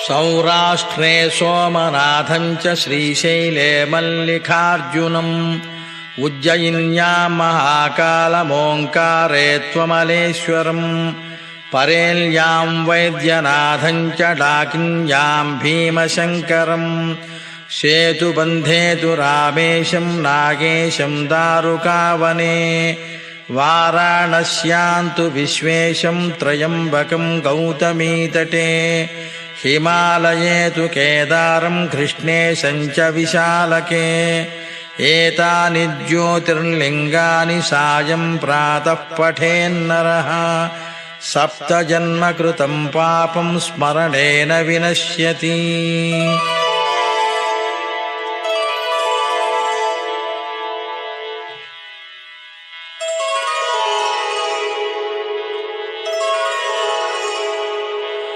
सौराष्ट्रे सोमनाथं च श्रीशैले मल्लिकार्जुनम् उज्जयिन्यां महाकालमोङ्कारे त्वमलेश्वरम् परेल्यां वैद्यनाथं च डाकिन्यां भीमशङ्करम् सेतुबन्धे तु रामेशं नागेशं दारुकावने वाराणस्यां तु विश्वेशं त्र्यम्बकं गौतमीतटे हिमालये तु केदारं कृष्णेशं च विशालके एतानि ज्योतिर्लिङ्गानि सायं प्रातः पठेन्नरः सप्तजन्मकृतं पापं स्मरणेन विनश्यति।